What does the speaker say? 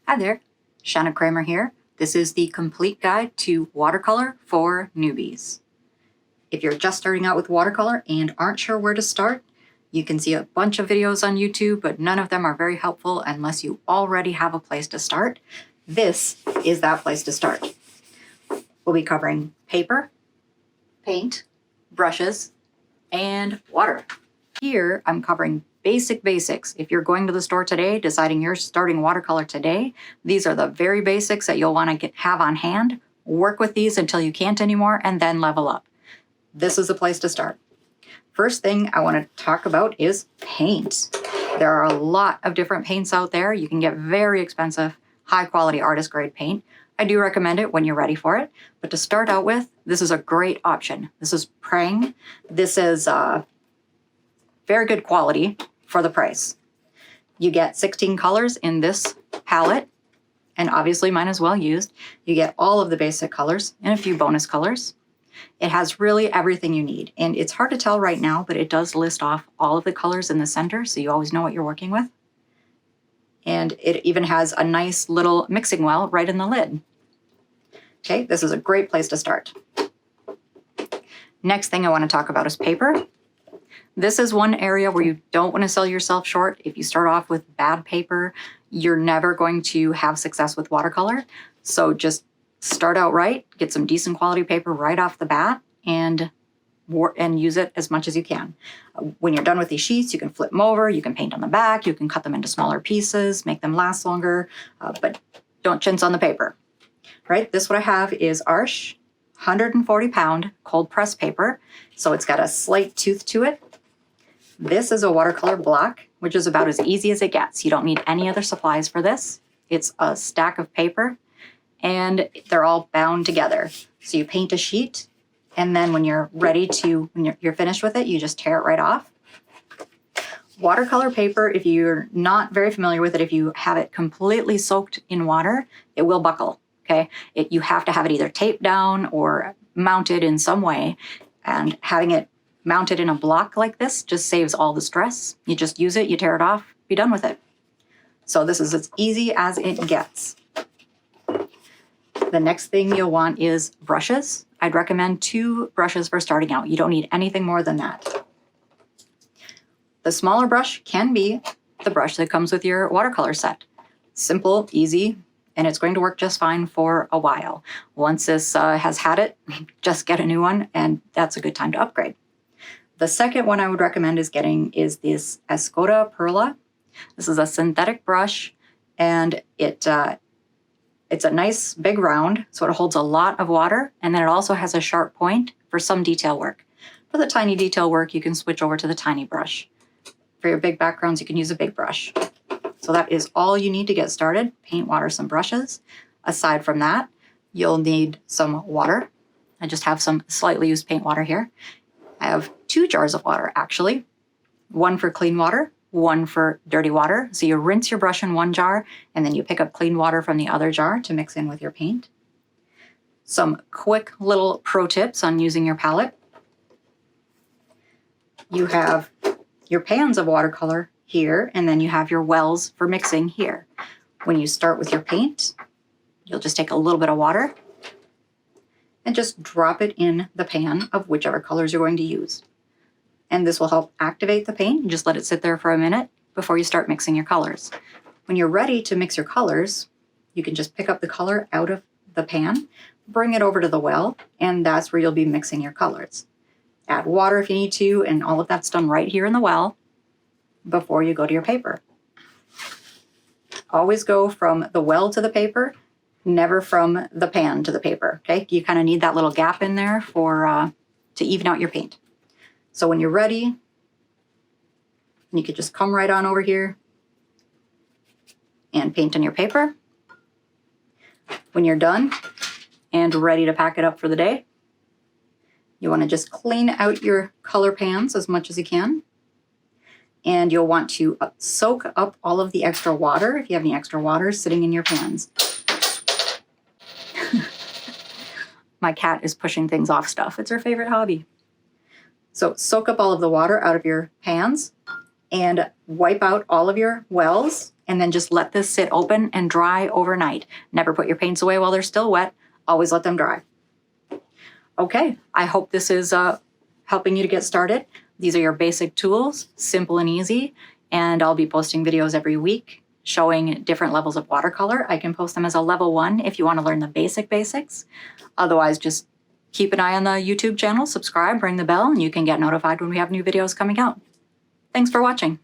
Hi there, Shanna Kramer here. This is the complete guide to watercolor for newbies. If you're just starting out with watercolor and aren't sure where to start, you can see a bunch of videos on YouTube, but none of them are very helpful unless you already have a place to start. This is that place to start. We'll be covering paper, paint, brushes, and water. Here, I'm covering basics. If you're going to the store today, deciding you're starting watercolor today, these are the very basics that you'll want to have on hand. Work with these until you can't anymore, and then level up. This is the place to start. First thing I want to talk about is paint. There are a lot of different paints out there. You can get very expensive, high-quality artist-grade paint. I do recommend it when you're ready for it. But to start out with, this is a great option. This is Prang. This is very good quality for the price. You get 16 colors in this palette, and obviously mine is well used. You get all of the basic colors and a few bonus colors. It has really everything you need, and it's hard to tell right now, but it does list off all of the colors in the center, so you always know what you're working with. And it even has a nice little mixing well right in the lid. Okay, this is a great place to start. Next thing I want to talk about is paper. This is one area where you don't want to sell yourself short. If you start off with bad paper, you're never going to have success with watercolor. So just start out right, get some decent quality paper right off the bat, and use it as much as you can. When you're done with these sheets, you can flip them over, you can paint on the back, you can cut them into smaller pieces, make them last longer, but don't chintz on the paper. Right? This what I have is Arches 140-pound cold press paper. So it's got a slight tooth to it. This is a watercolor block, which is about as easy as it gets. You don't need any other supplies for this. It's a stack of paper, and they're all bound together. So you paint a sheet, and then when you're ready to, when you're finished with it, you just tear it right off. Watercolor paper, if you're not very familiar with it, if you have it completely soaked in water, it will buckle, okay? You have to have it either taped down or mounted in some way, and having it mounted in a block like this just saves all the stress. You just use it, you tear it off, be done with it. So this is as easy as it gets. The next thing you'll want is brushes. I'd recommend 2 brushes for starting out. You don't need anything more than that. The smaller brush can be the brush that comes with your watercolor set. Simple, easy, and it's going to work just fine for a while. Once this has had it, just get a new one, and that's a good time to upgrade. The second one I would recommend is this Escoda Perla. This is a synthetic brush, and it's a nice big round, so it holds a lot of water, and then it also has a sharp point for some detail work. For the tiny detail work, you can switch over to the tiny brush. For your big backgrounds, you can use a big brush. So that is all you need to get started. Paint, water, some brushes. Aside from that, you'll need some water. I just have some slightly used paint water here. I have 2 jars of water, actually. One for clean water, one for dirty water. So you rinse your brush in one jar, and then you pick up clean water from the other jar to mix in with your paint. Some quick little pro tips on using your palette. You have your pans of watercolor here, and then you have your wells for mixing here. When you start with your paint, you'll just take a little bit of water and just drop it in the pan of whichever colors you're going to use. And this will help activate the paint. Just let it sit there for a minute before you start mixing your colors. When you're ready to mix your colors, you can just pick up the color out of the pan, bring it over to the well, and that's where you'll be mixing your colors. Add water if you need to, and all of that's done right here in the well before you go to your paper. Always go from the well to the paper, never from the pan to the paper, okay? You kind of need that little gap in there to even out your paint. So when you're ready, you could just come right on over here and paint on your paper. When you're done and ready to pack it up for the day, you want to just clean out your color pans as much as you can. And you'll want to soak up all of the extra water, if you have any extra water sitting in your pans. My cat is pushing things off stuff. It's her favorite hobby. So soak up all of the water out of your pans and wipe out all of your wells, and then just let this sit open and dry overnight. Never put your paints away while they're still wet. Always let them dry. Okay, I hope this is helping you to get started. These are your basic tools, simple and easy, and I'll be posting videos every week showing different levels of watercolor. I can post them as a level 1 if you want to learn the basics. Otherwise, just keep an eye on the YouTube channel, subscribe, ring the bell, and you can get notified when we have new videos coming out. Thanks for watching.